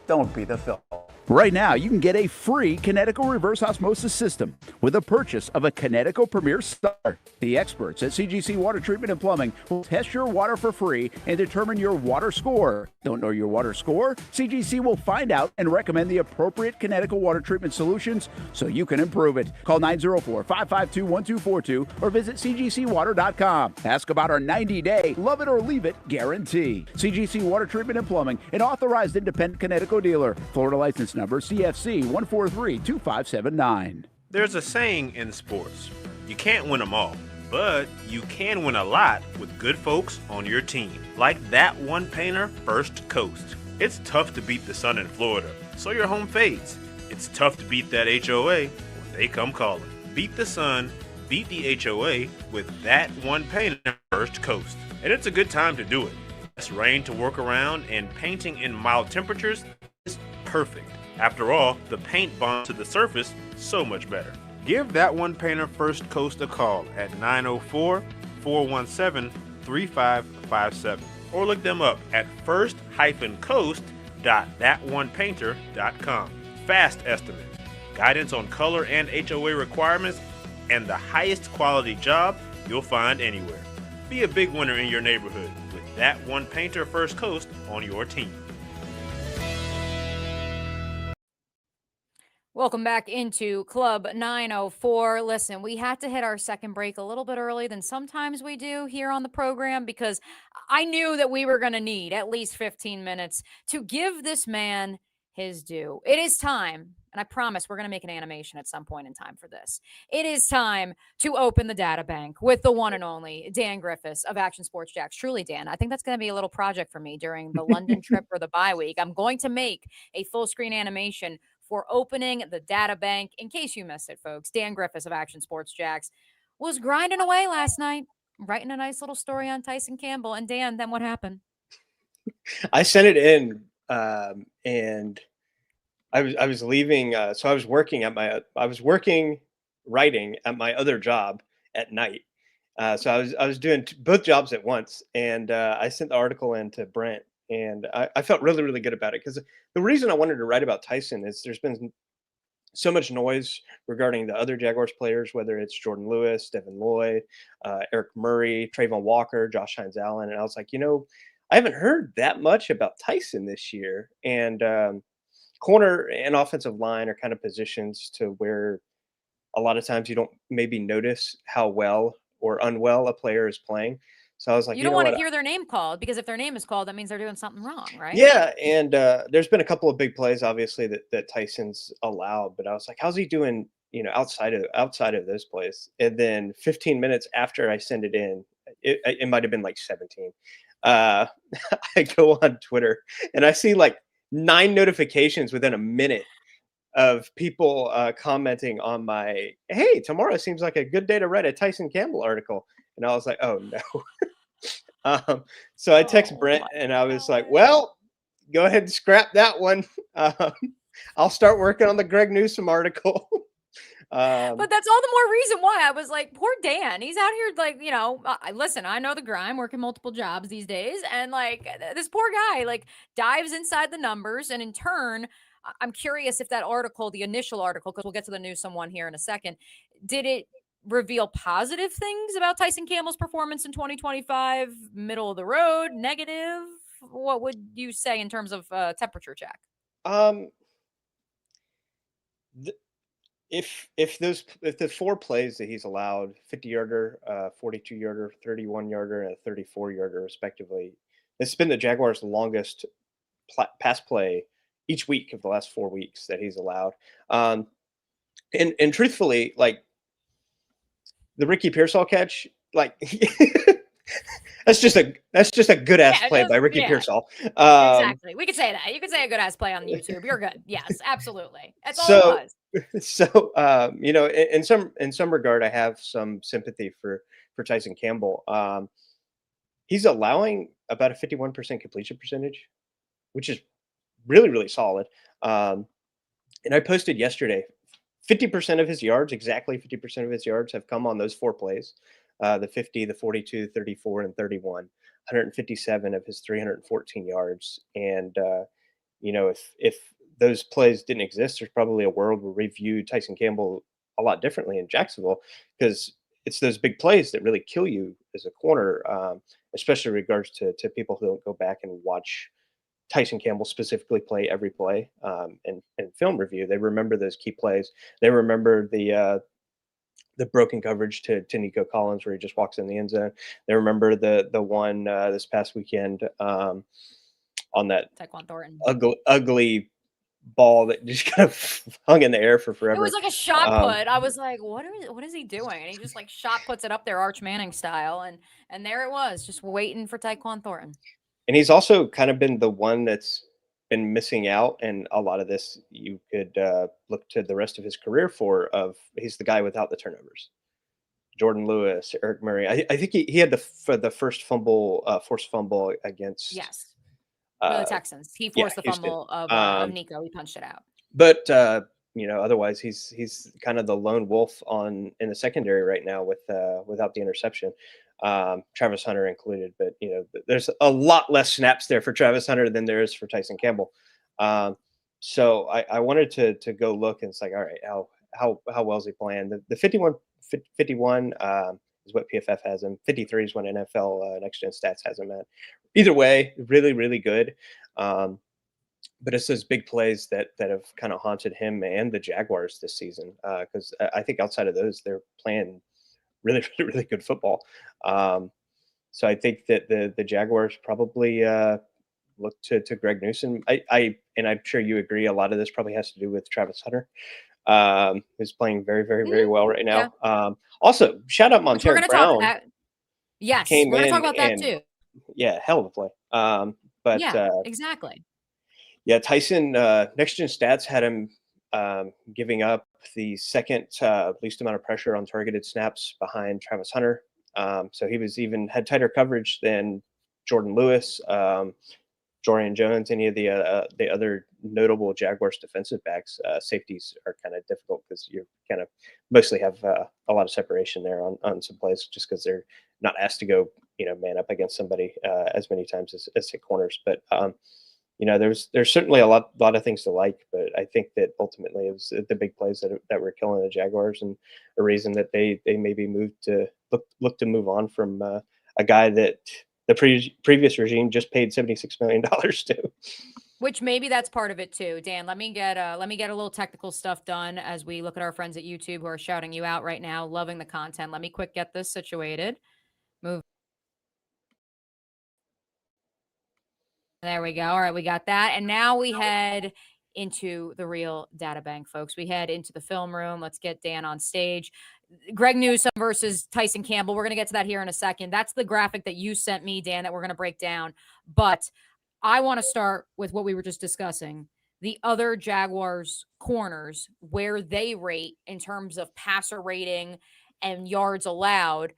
Don't be the filter. Right now, you can get a free Connecticut reverse osmosis system with a purchase of a Connecticut Premier Star. The experts at CGC Water Treatment and Plumbing will test your water for free and determine your water score. Don't know your water score? CGC will find out and recommend the appropriate Connecticut water treatment solutions so you can improve it. Call 904-552-1242 or visit cgcwater.com. Ask about our 90-day love it or leave it guarantee. CGC Water Treatment and Plumbing, an authorized independent Connecticut dealer. Florida license number CFC 1432579. There's a saying in sports, you can't win them all, but you can win a lot with good folks on your team. Like that one painter, First Coast. It's tough to beat the sun in Florida, so your home fades. It's tough to beat that HOA when they come calling. Beat the sun, beat the HOA with that one painter, First Coast. And it's a good time to do it. It's rain to work around, and painting in mild temperatures is perfect. After all, the paint bonds to the surface so much better. Give that one painter First Coast a call at 904-417-3557 or look them up at first-coast.thatonepainter.com. Fast estimate, guidance on color and HOA requirements, and the highest quality job you'll find anywhere. Be a big winner in your neighborhood with that one painter First Coast on your team. Welcome back into Club 904. Listen, we had to hit our second break a little bit early than sometimes we do here on the program because I knew that we were going to need at least 15 minutes to give this man his due. It is time, and I promise we're going to make an animation at some point in time for this. It is time to open the data bank with the one and only Dan Griffiths of Action Sports Jacks. Truly, Dan, I think that's going to be a little project for me during the London trip or the bye week. I'm going to make a full screen animation for opening the data bank. In case you missed it, folks, Dan Griffiths of Action Sports Jacks was grinding away last night, writing a nice little story on Tyson Campbell. And Dan, then what happened? I sent it in, and I was leaving. So I was working writing at my other job at night. So I was doing both jobs at once, and I sent the article in to Brent. And I felt really, really good about it because the reason I wanted to write about Tyson is there's been so much noise regarding the other Jaguars players, whether it's Jordan Lewis, Devin Lloyd, Eric Murray, Trayvon Walker, Josh Hines Allen. And I was like, I haven't heard that much about Tyson this year. And corner and offensive line are kind of positions to where a lot of times you don't maybe notice how well or unwell a player is playing. So I was like, you don't want to hear their name called because if their name is called, that means they're doing something wrong, right? Yeah. And there's been a couple of big plays, obviously, that Tyson's allowed. But I was like, how's he doing, outside of those plays? And then 15 minutes after I send it in, it might have been like 17. I go on Twitter and I see like 9 notifications within a minute of people commenting on my, hey, tomorrow seems like a good day to write a Tyson Campbell article. And I was like, oh, no. So I text Brent and I was like, well, go ahead and scrap that one. I'll start working on the Greg Newsome article. But that's all the more reason why I was like, poor Dan. He's out here like, listen, I know the grind, working multiple jobs these days. And like this poor guy like dives inside the numbers. And in turn, I'm curious if that article, the initial article, because we'll get to the Newsome one here in a second, did it reveal positive things about Tyson Campbell's performance in 2025? Middle of the road, negative? What would you say in terms of temperature check? Um, th- if the 4 plays that he's allowed, 50-yarder, 42-yarder, 31-yarder, and a 34-yarder respectively, it's been the Jaguars' longest pass play each week of the last 4 weeks that he's allowed. And truthfully, like the Ricky Pearsall catch, like that's just a good ass play by Ricky Pearsall. Exactly. We could say that. You could say a good ass play on YouTube. You're good. Yes, absolutely. That's all it was. So, in some regard, I have some sympathy for Tyson Campbell. He's allowing about a 51% completion percentage, which is really, really solid. And I posted yesterday, 50% of his yards, exactly 50% of his yards have come on those 4 plays, the 50, the 42, 34, and 31. 157 of his 314 yards. And, if those plays didn't exist, there's probably a world where we view Tyson Campbell a lot differently in Jacksonville, because it's those big plays that really kill you as a corner, especially in regards to people who don't go back and watch Tyson Campbell specifically play every play and film review. They remember those key plays. They remember the broken coverage to Nico Collins where he just walks in the end zone. They remember the one this past weekend on that Tyquan Thornton ugly ball that just kind of hung in the air for forever. It was like a shot put. I was like, what is he doing? And he just like shot puts it up there Arch Manning style. And there it was, just waiting for Tyquan Thornton. And he's also kind of been the one that's been missing out. And a lot of this you could look to the rest of his career he's the guy without the turnovers. Jordan Lewis, Eric Murray. I think he had the first forced fumble against the Texans. He forced the fumble of Nico. He punched it out. But otherwise he's kind of the lone wolf in the secondary right now without the interception. Travis Hunter included, but there's a lot less snaps there for Travis Hunter than there is for Tyson Campbell. So I wanted to go look, and it's like, all right, how well is he playing? The 51 is what PFF has him. 53 is what NFL Next Gen Stats has him at. Either way, really, really good. But it's those big plays that have kind of haunted him and the Jaguars this season. Because I think outside of those, they're playing really, really, really good football. So I think that the Jaguars probably look to Greg Newsome. And I'm sure you agree, a lot of this probably has to do with Travis Hunter, who's playing very, very, very well right now. Yeah. Also, shout out Montero Brown. Yes, we're going to talk about that too. Yeah, hell of a play. But yeah, exactly. Yeah, Tyson, Next Gen Stats had him giving up the second least amount of pressure on targeted snaps behind Travis Hunter. So he had tighter coverage than Jordan Lewis, Jorian Jones, any of the other notable Jaguars defensive backs. Safeties are kind of difficult because you kind of mostly have a lot of separation there on some plays, just because they're not asked to go man up against somebody as many times as the corners. But there's certainly a lot of things to like, but I think that ultimately it was the big plays that were killing the Jaguars, and a reason that they maybe moved to look to move on from a guy that the previous regime just paid $76 million to. Which maybe that's part of it too. Dan, let me get a little technical stuff done as we look at our friends at YouTube who are shouting you out right now, loving the content. Let me quick get this situated. Move. There we go. All right, we got that. And now we head into the real data bank, folks. We head into the film room. Let's get Dan on stage. Greg Newsome versus Tyson Campbell. We're going to get to that here in a second. That's the graphic that you sent me, Dan, that we're going to break down. But I want to start with what we were just discussing. The other Jaguars corners, where they rate in terms of passer rating and yards allowed,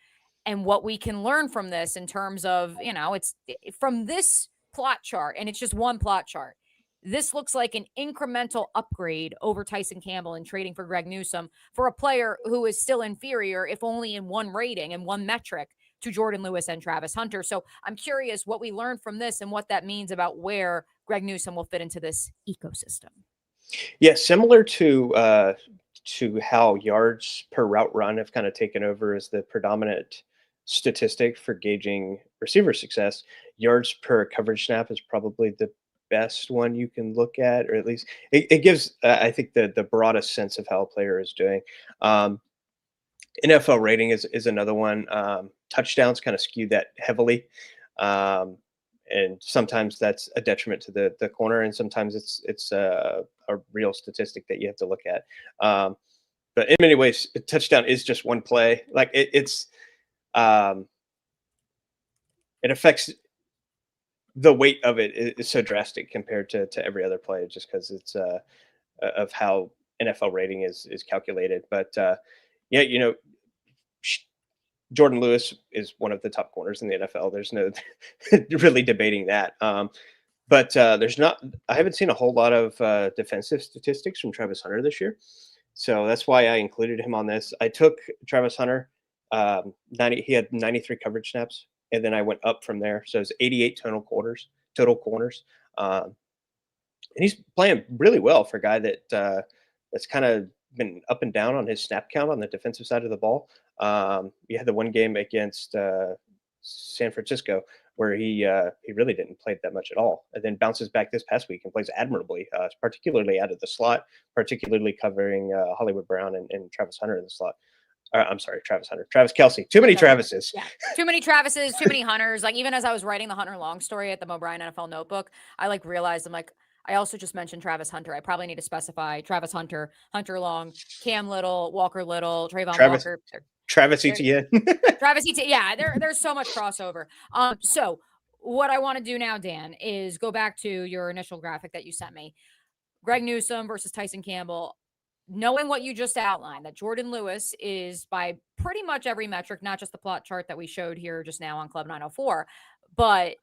and what we can learn from this in terms of, it's from this plot chart, and it's just one plot chart. This looks like an incremental upgrade over Tyson Campbell in trading for Greg Newsome for a player who is still inferior, if only in one rating and one metric, to Jordan Lewis and Travis Hunter. So I'm curious what we learned from this and what that means about where Greg Newsome will fit into this ecosystem. Yeah, similar to to how yards per route run have kind of taken over as the predominant statistic for gauging receiver success. Yards per coverage snap is probably the best one you can look at, or at least it gives, I think, the broadest sense of how a player is doing. NFL rating is another one. Touchdowns kind of skew that heavily. And sometimes that's a detriment to the corner, and sometimes it's a real statistic that you have to look at. But in many ways, a touchdown is just one play. Like it affects the weight of it is so drastic compared to every other play, just because it's of how NFL rating is calculated. But yeah, Jordan Lewis is one of the top corners in the NFL. There's no really debating that. But there's not. I haven't seen a whole lot of defensive statistics from Travis Hunter this year, so that's why I included him on this. I took Travis Hunter. He had 93 coverage snaps, and then I went up from there. So it's 88 total corners. And he's playing really well for a guy that's kind of been up and down on his snap count on the defensive side of the ball. You had the one game against San Francisco where he really didn't play that much at all, and then bounces back this past week and plays admirably, particularly out of the slot, particularly covering Hollywood Brown and Travis Hunter in the slot. I'm sorry, Travis Hunter, Travis Kelce. Too many Travises. Yeah, too many Travises, too many Hunters. Like even as I was writing the Hunter Long story at the Mo Bryan NFL Notebook, I realized I also just mentioned Travis Hunter. I probably need to specify Travis Hunter, Hunter Long, Cam Little, Walker Little, Trayvon Walker. Travis Etienne. Travis Etienne. Yeah, there's so much crossover. So what I want to do now, Dan, is go back to your initial graphic that you sent me. Greg Newsome versus Tyson Campbell. Knowing what you just outlined, that Jordan Lewis is by pretty much every metric, not just the plot chart that we showed here just now on Club 904, but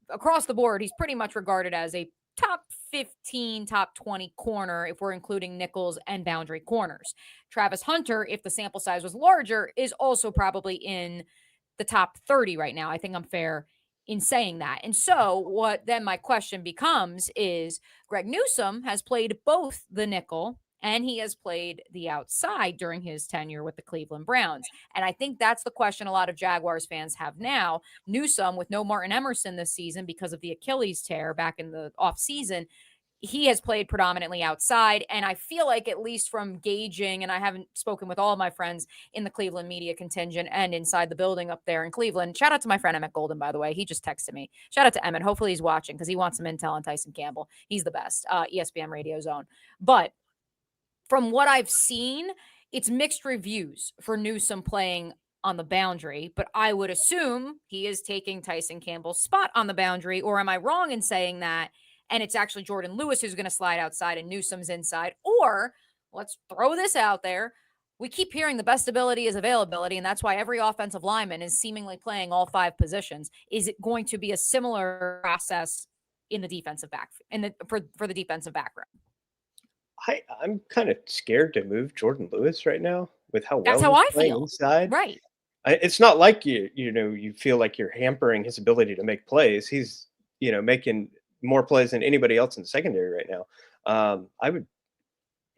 across the board, he's pretty much regarded as a top 15, top 20 corner if we're including nickels and boundary corners. Travis Hunter, if the sample size was larger, is also probably in the top 30 right now. I think I'm fair in saying that. And so what then my question becomes is Greg Newsome has played both the nickel and he has played the outside during his tenure with the Cleveland Browns. And I think that's the question a lot of Jaguars fans have now. Newsome, with no Martin Emerson this season because of the Achilles tear back in the offseason, he has played predominantly outside. And I feel like, at least from gauging, and I haven't spoken with all of my friends in the Cleveland media contingent and inside the building up there in Cleveland. Shout out to my friend Emmett Golden, by the way. He just texted me. Shout out to Emmett. Hopefully he's watching because he wants some intel on Tyson Campbell. He's the best. ESPN Radio Zone. But from what I've seen, it's mixed reviews for Newsome playing on the boundary, but I would assume he is taking Tyson Campbell's spot on the boundary, or am I wrong in saying that? And it's actually Jordan Lewis who's going to slide outside and Newsome's inside. Or let's throw this out there. We keep hearing the best ability is availability, and that's why every offensive lineman is seemingly playing all five positions. Is it going to be a similar process in the defensive back for the defensive background? I'm kind of scared to move Jordan Lewis right now with how well that's how I feel inside. Right. It's not like you feel like you're hampering his ability to make plays. He's making more plays than anybody else in the secondary right now.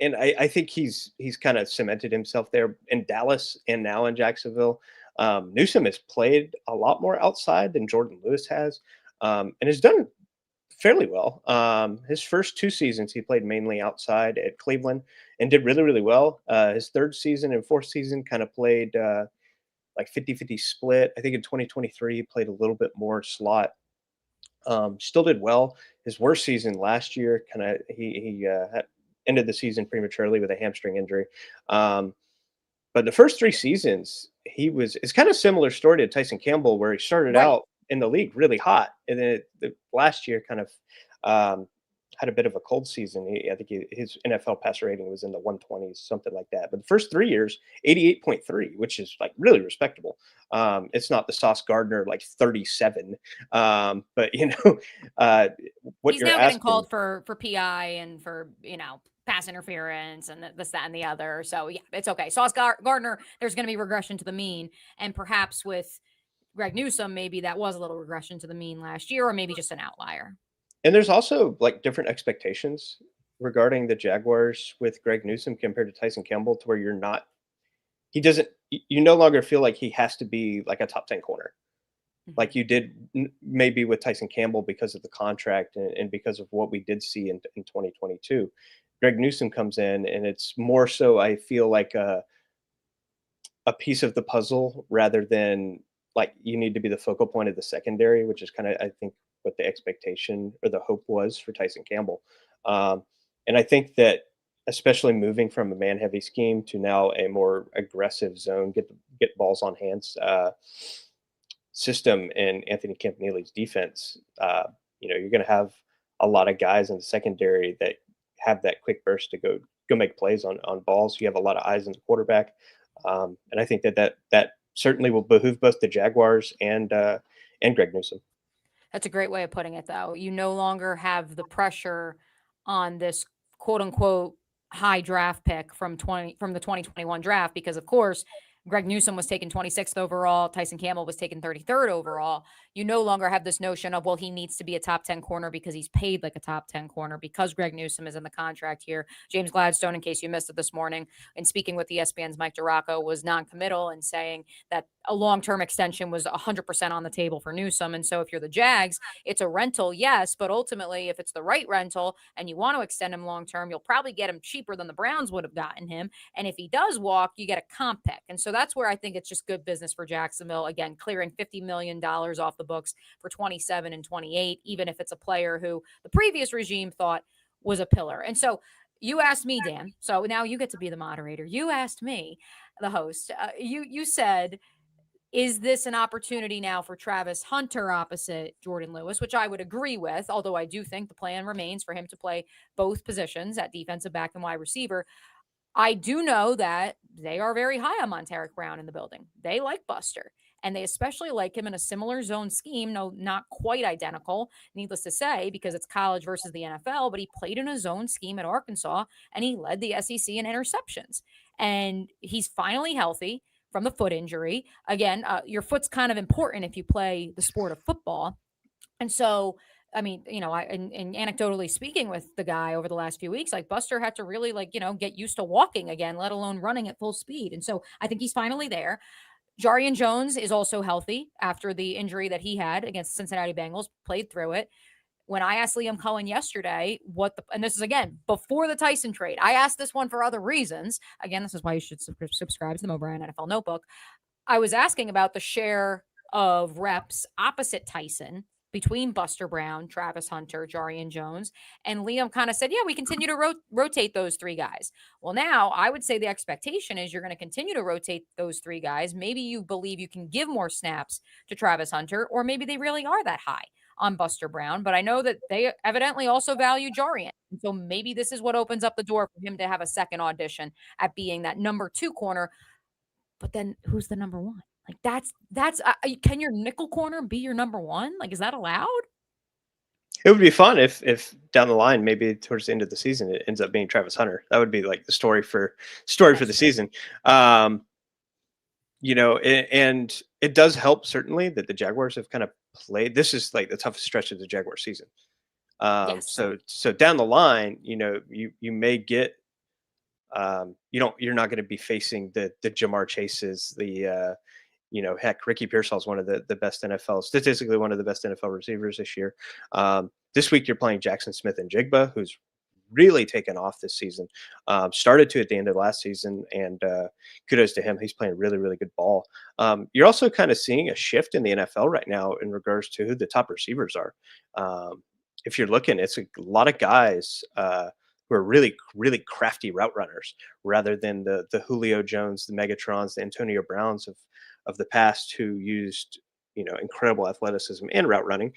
I think he's kind of cemented himself there in Dallas and now in Jacksonville. Newsome has played a lot more outside than Jordan Lewis has, and has done fairly well. His first two seasons, he played mainly outside at Cleveland and did really, really well. His third season and fourth season kind of played like 50-50 split. I think in 2023, he played a little bit more slot. Still did well. His worst season last year, he ended the season prematurely with a hamstring injury. But the first three seasons, it's kind of similar story to Tyson Campbell, where he started out in the league really hot, and then last year kind of had a bit of a cold season. I think his NFL passer rating was in the 120s, something like that. But the first 3 years, 88.3, which is like really respectable. It's not the Sauce Gardner like 37, but what he's you're now asking, getting called for PI and for pass interference and this, that, and the other. So yeah, it's okay. Sauce Gardner, there's going to be regression to the mean, and perhaps with Greg Newsome, maybe that was a little regression to the mean last year, or maybe just an outlier. And there's also like different expectations regarding the Jaguars with Greg Newsome compared to Tyson Campbell, to where you no longer feel like he has to be like a top 10 corner like you did maybe with Tyson Campbell because of the contract and because of what we did see in 2022. Greg Newsome comes in, and it's more so, I feel like a piece of the puzzle rather than like you need to be the focal point of the secondary, which is kind of, I think, what the expectation or the hope was for Tyson Campbell. And I think that especially moving from a man-heavy scheme to now a more aggressive zone, get balls on hands system in Anthony Campanelli's defense, you're going to have a lot of guys in the secondary that have that quick burst to go make plays on balls. You have a lot of eyes on the quarterback, and I think that certainly will behoove both the Jaguars and Greg Newsome. That's a great way of putting it, though. You no longer have the pressure on this quote unquote high draft pick from the 2021 draft, because of course Greg Newsome was taken 26th overall. Tyson Campbell was taken 33rd overall. You no longer have this notion of, well, he needs to be a top 10 corner because he's paid like a top 10 corner because Greg Newsome is in the contract here. James Gladstone, in case you missed it this morning, in speaking with ESPN's Mike DiRocco, was non-committal and saying that a long-term extension was 100% on the table for Newsome. And so if you're the Jags, it's a rental, yes, but ultimately if it's the right rental and you want to extend him long-term, you'll probably get him cheaper than the Browns would have gotten him. And if he does walk, you get a comp pick. And so that's where I think it's just good business for Jacksonville. Again, clearing $50 million off the books for 27 and 28, even if it's a player who the previous regime thought was a pillar. And so you asked me, Dan, so now you get to be the moderator. You asked me, the host, you said, is this an opportunity now for Travis Hunter opposite Jordan Lewis, which I would agree with, although I do think the plan remains for him to play both positions at defensive back and wide receiver. I do know that they are very high on Monteric Brown in the building. They like Buster, and they especially like him in a similar zone scheme. No, not quite identical, needless to say, because it's college versus the NFL, but he played in a zone scheme at Arkansas, and he led the SEC in interceptions. And he's finally healthy from the foot injury. Again, your foot's kind of important if you play the sport of football. And so, I mean, and anecdotally speaking with the guy over the last few weeks, like Buster had to really get used to walking again, let alone running at full speed. And so I think he's finally there. Jarian Jones is also healthy after the injury that he had against Cincinnati Bengals, played through it. When I asked Liam Cohen yesterday and this is again before the Tyson trade, I asked this one for other reasons. Again, this is why you should subscribe to the Mo Bryan NFL Notebook. I was asking about the share of reps opposite Tyson between Buster Brown, Travis Hunter, Jarian Jones, and Liam kind of said, yeah, we continue to rotate those three guys. Well, now I would say the expectation is you're going to continue to rotate those three guys. Maybe you believe you can give more snaps to Travis Hunter, or maybe they really are that high on Buster Brown, but I know that they evidently also value Jarian. And so maybe this is what opens up the door for him to have a second audition at being that number 2 corner. But then who's the number 1? Like that's can your nickel corner be your number 1? Like, is that allowed? It would be fun if down the line, maybe towards the end of the season, it ends up being Travis Hunter. That would be like the story for the season. And it does help certainly that the Jaguars have kind of played. This is like the toughest stretch of the Jaguar season. Yes. So down the line, you may get, you're not going to be facing the Jamar Chases, heck, Ricky Pearsall is one of the best statistically one of the best NFL receivers this year. This week you're playing Jackson Smith and Jigba, who's really taken off this season. Started to at the end of last season, and kudos to him. He's playing really, really good ball. You're also kind of seeing a shift in the NFL right now in regards to who the top receivers are. If you're looking, it's a lot of guys who are really, really crafty route runners rather than the Julio Jones, the Megatrons, the Antonio Browns of the past, who used incredible athleticism and route running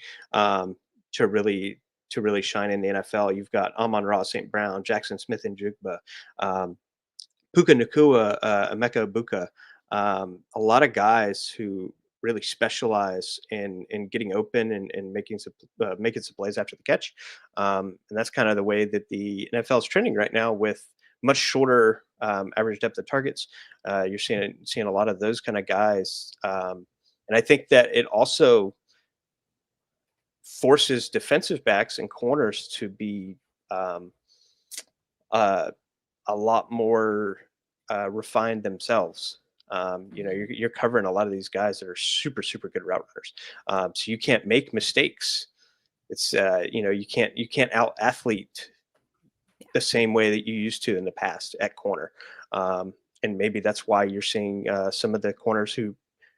to really shine in the NFL. You've got Amon-Ra St. Brown, Jackson Smith and Jigba, Puka Nacua, Emeka Buka, a lot of guys who really specialize in getting open and making some plays after the catch. And that's kind of the way that the NFL is trending right now, with much shorter average depth of targets. You're seeing a lot of those kind of guys. And I think that it also forces defensive backs and corners to be a lot more refined themselves. You're covering a lot of these guys that are super, super good route runners. So you can't make mistakes. It's you can't out athlete the same way that you used to in the past at corner. And maybe that's why you're seeing some of the corners who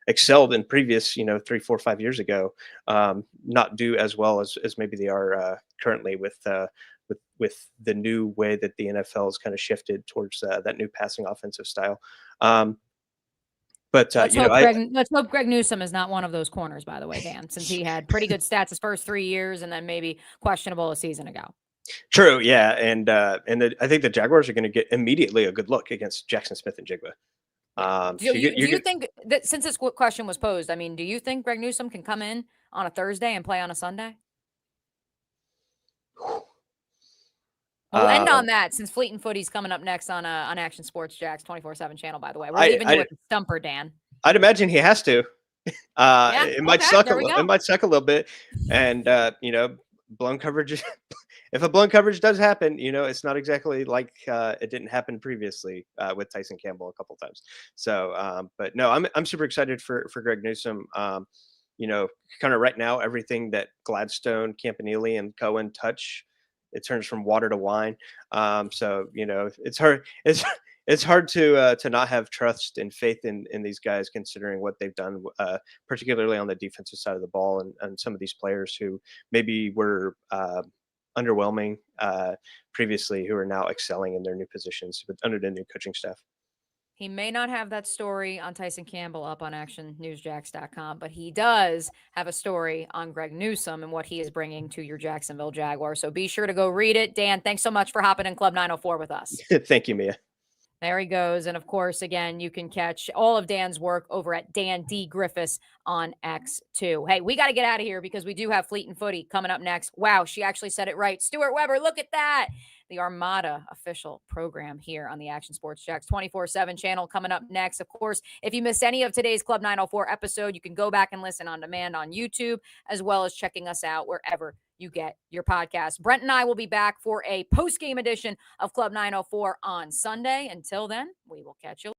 excelled in previous, 3, 4, 5 years ago, not do as well as maybe they are currently with the new way that the NFL has kind of shifted towards that new passing offensive style. But let's hope Greg Newsome is not one of those corners, by the way, Dan, since he had pretty good stats his first 3 years and then maybe questionable a season ago. True, yeah, I think the Jaguars are going to get immediately a good look against Jackson Smith and Jigba. Do you think that, since this question was posed, I mean, do you think Greg Newsome can come in on a Thursday and play on a Sunday? We'll end on that, since Fleet and Footy's coming up next on Action Sports Jax 24/7 channel, by the way. We're leaving you with the stumper, Dan. I'd imagine he has to. It might suck it might suck a little bit. And blown coverage, if a blown coverage does happen, it's not exactly like it didn't happen previously with Tyson Campbell a couple times. So but no, I'm super excited for Greg Newsome. Kind of right now, everything that Gladstone, Campanile, and Cohen touch, it turns from water to wine. So it's hard. It's hard to not have trust and faith in these guys, considering what they've done, particularly on the defensive side of the ball, and some of these players who maybe were underwhelming previously, who are now excelling in their new positions under the new coaching staff. He may not have that story on Tyson Campbell up on actionnewsjax.com, but he does have a story on Greg Newsome and what he is bringing to your Jacksonville Jaguars. So be sure to go read it. Dan, thanks so much for hopping in Club 904 with us. Thank you, Mia. There he goes. And of course, again, you can catch all of Dan's work over at Dan D. Griffiths on X2. Hey, we got to get out of here because we do have Fleet and Footy coming up next. Wow, she actually said it right. Stuart Weber, look at that. The Armada official program here on the Action Sports Jax 24/7 channel coming up next. Of course, if you missed any of today's Club 904 episode, you can go back and listen on demand on YouTube, as well as checking us out wherever you get your podcast. Brent and I will be back for a post-game edition of Club 904 on Sunday. Until then, we will catch you.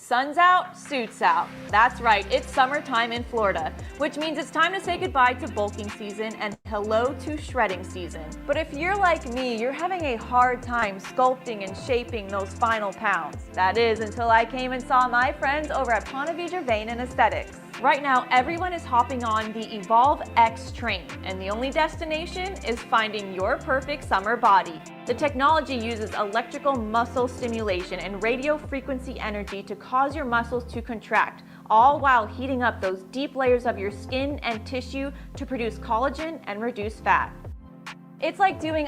Sun's out, suits out. That's right, it's summertime in Florida, which means it's time to say goodbye to bulking season and hello to shredding season. But if you're like me, you're having a hard time sculpting and shaping those final pounds. That is until I came and saw my friends over at Ponte Vedra Vein and Aesthetics. Right now, everyone is hopping on the Evolve X train, and the only destination is finding your perfect summer body. The technology uses electrical muscle stimulation and radio frequency energy to cause your muscles to contract, all while heating up those deep layers of your skin and tissue to produce collagen and reduce fat. It's like doing a